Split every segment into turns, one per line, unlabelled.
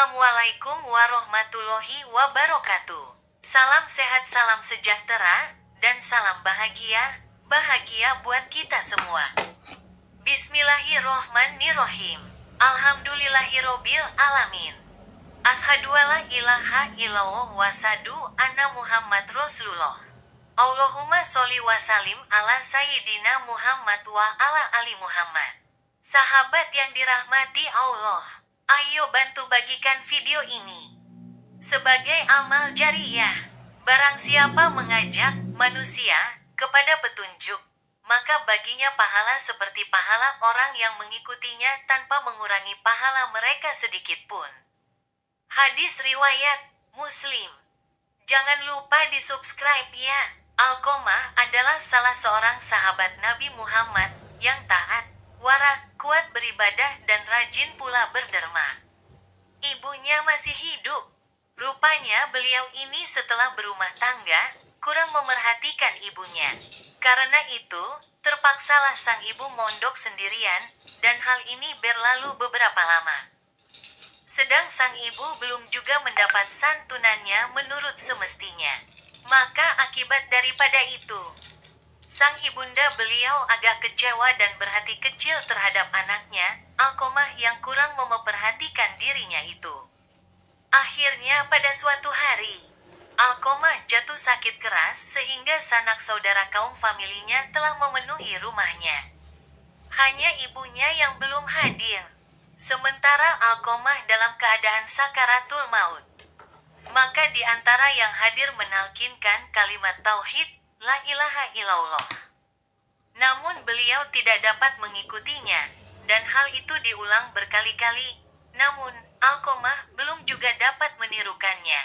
Assalamualaikum warahmatullahi wabarakatuh. Salam sehat, salam sejahtera, dan salam bahagia. Bahagia buat kita semua. Bismillahirrohmanirrohim. Alhamdulillahirobbil alamin. Ashadu alla ilaha illallah wasadu anna Muhammad Rasulullah. Allahumma sholli wa salim ala Sayyidina Muhammad wa ala ali Muhammad. Sahabat yang dirahmati Allah, ayo bantu bagikan video ini sebagai amal jariyah. Barang siapa mengajak manusia kepada petunjuk, maka baginya pahala seperti pahala orang yang mengikutinya tanpa mengurangi pahala mereka sedikit pun. Hadis riwayat Muslim. Jangan lupa di subscribe ya. Alqamah adalah salah seorang sahabat Nabi Muhammad yang taat, wara, kuat beribadah dan rajin pula berderma. Ibunya masih hidup. Rupanya beliau ini setelah berumah tangga, kurang memerhatikan ibunya. Karena itu, terpaksalah sang ibu mondok sendirian, dan hal ini berlalu beberapa lama. Sedang sang ibu belum juga mendapat santunannya menurut semestinya. Maka akibat daripada itu, sang ibunda beliau agak kecewa dan berhati kecil terhadap anaknya, Alqamah yang kurang memperhatikan dirinya itu. Akhirnya pada suatu hari, Alqamah jatuh sakit keras sehingga sanak saudara kaum familinya telah memenuhi rumahnya. Hanya ibunya yang belum hadir. Sementara Alqamah dalam keadaan sakaratul maut. Maka di antara yang hadir menalkinkan kalimat tauhid, la ilaha illallah. Namun beliau tidak dapat mengikutinya, dan hal itu diulang berkali-kali. Namun, Alqamah belum juga dapat menirukannya.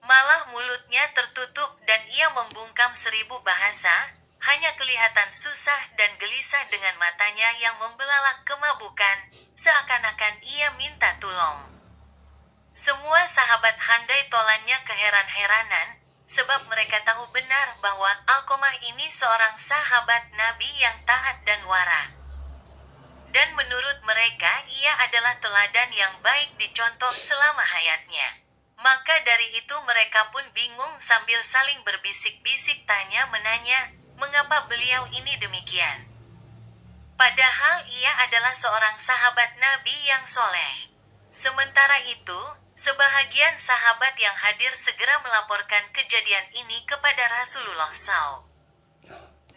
Malah mulutnya tertutup dan ia membungkam 1000 bahasa, hanya kelihatan susah dan gelisah dengan matanya yang membelalak kemabukan, seakan-akan ia minta tolong. Semua sahabat handai tolannya keheran-heranan, sebab mereka tahu benar bahwa Alqamah ini seorang sahabat Nabi yang taat dan wara. Dan menurut mereka ia adalah teladan yang baik dicontoh selama hayatnya. Maka dari itu mereka pun bingung sambil saling berbisik-bisik tanya-menanya, mengapa beliau ini demikian. Padahal ia adalah seorang sahabat Nabi yang soleh. Sementara itu, sebahagian sahabat yang hadir segera melaporkan kejadian ini kepada Rasulullah SAW.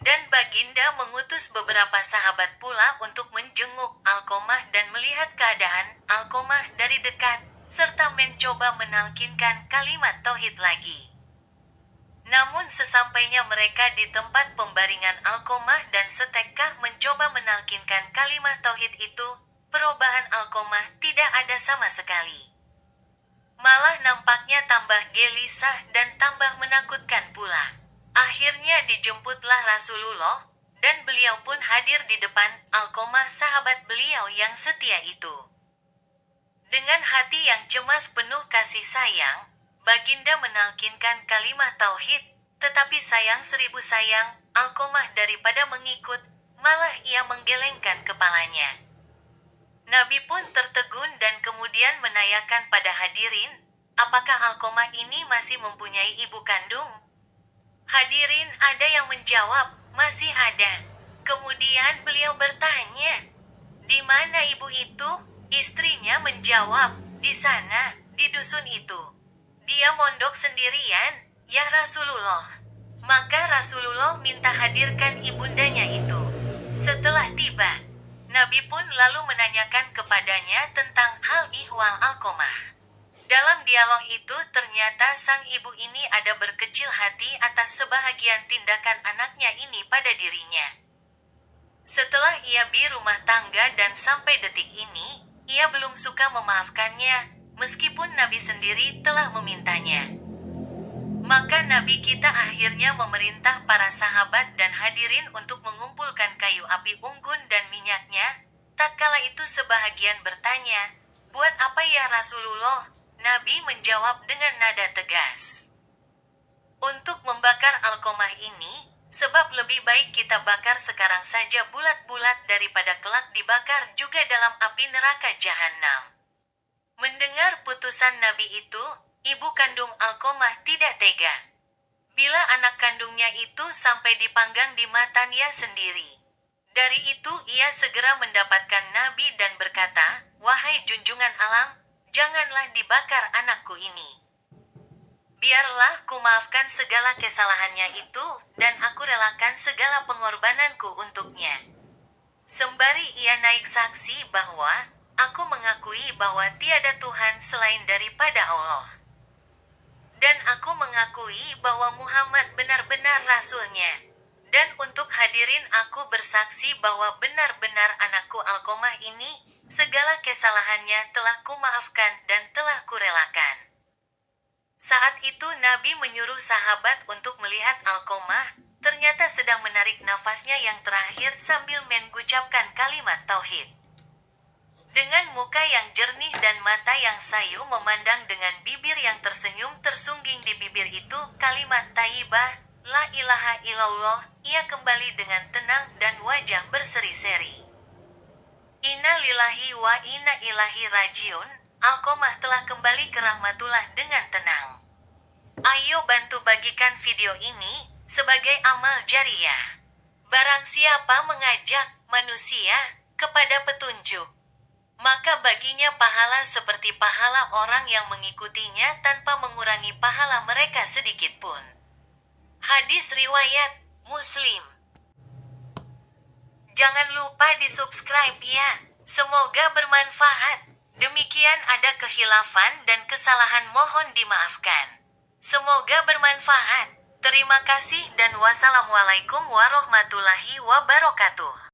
Dan baginda mengutus beberapa sahabat pula untuk menjenguk Alqamah dan melihat keadaan Alqamah dari dekat, serta mencoba menalkinkan kalimat tauhid lagi. Namun sesampainya mereka di tempat pembaringan Alqamah dan setekkah mencoba menalkinkan kalimat tauhid itu, perubahan Alqamah tidak ada sama sekali. Malah nampaknya tambah gelisah dan tambah menakutkan pula. Akhirnya dijemputlah Rasulullah, dan beliau pun hadir di depan Alqamah sahabat beliau yang setia itu. Dengan hati yang cemas penuh kasih sayang, baginda menalkinkan kalimat tauhid, tetapi sayang 1000 sayang, Alqamah daripada mengikut, malah ia menggelengkan kepalanya. Nabi pun tertegun dan kemudian menanyakan pada hadirin, apakah Alqamah ini masih mempunyai ibu kandung? Hadirin ada yang menjawab, masih ada. Kemudian beliau bertanya, di mana ibu itu? Istrinya menjawab, di sana, di dusun itu. Dia mondok sendirian, ya Rasulullah. Maka Rasulullah minta hadirkan ibundanya itu. Setelah tiba, Nabi pun lalu menanyakan kepadanya tentang hal ihwal Alqamah. Dalam dialog itu ternyata sang ibu ini ada berkecil hati atas sebahagian tindakan anaknya ini pada dirinya. Setelah ia berumah tangga dan sampai detik ini, ia belum suka memaafkannya, meskipun Nabi sendiri telah memintanya. Maka Nabi kita akhirnya memerintah para sahabat dan hadirin untuk mengumpulkan kayu api unggun dan minyaknya. Tatkala itu sebahagian bertanya, buat apa ya Rasulullah? Nabi menjawab dengan nada tegas, untuk membakar Alqamah ini, sebab lebih baik kita bakar sekarang saja bulat-bulat daripada kelak dibakar juga dalam api neraka jahanam. Mendengar putusan Nabi itu, ibu kandung Alqomah tidak tega. Bila anak kandungnya itu sampai dipanggang di matanya sendiri. Dari itu ia segera mendapatkan Nabi dan berkata, "Wahai junjungan alam, janganlah dibakar anakku ini. Biarlah ku maafkan segala kesalahannya itu, dan aku relakan segala pengorbananku untuknya." Sembari ia naik saksi bahwa, "Aku mengakui bahwa tiada Tuhan selain daripada Allah. Dan aku mengakui bahwa Muhammad benar-benar Rasul-Nya. Dan untuk hadirin aku bersaksi bahwa benar-benar anakku Alqomah ini, segala kesalahannya telah kumaafkan dan telah kurelakan." Saat itu Nabi menyuruh sahabat untuk melihat Alqomah, ternyata sedang menarik nafasnya yang terakhir sambil mengucapkan kalimat tauhid. Dengan muka yang jernih dan mata yang sayu memandang dengan bibir yang tersenyum tersungging di bibir itu kalimat thayyibah, la ilaha illallah, ia kembali dengan tenang dan wajah berseri-seri. Inna lillahi wa inna ilaihi rajiun, Alqomah telah kembali ke rahmatullah dengan tenang. Ayo bantu bagikan video ini, sebagai amal jariyah. Barang siapa mengajak manusia kepada petunjuk, maka baginya pahala seperti pahala orang yang mengikutinya tanpa mengurangi pahala mereka sedikit pun. Hadis riwayat Muslim. Jangan lupa di-subscribe ya. Semoga bermanfaat. Demikian ada kehilafan dan kesalahan mohon dimaafkan. Semoga bermanfaat. Terima kasih dan wassalamualaikum warahmatullahi wabarakatuh.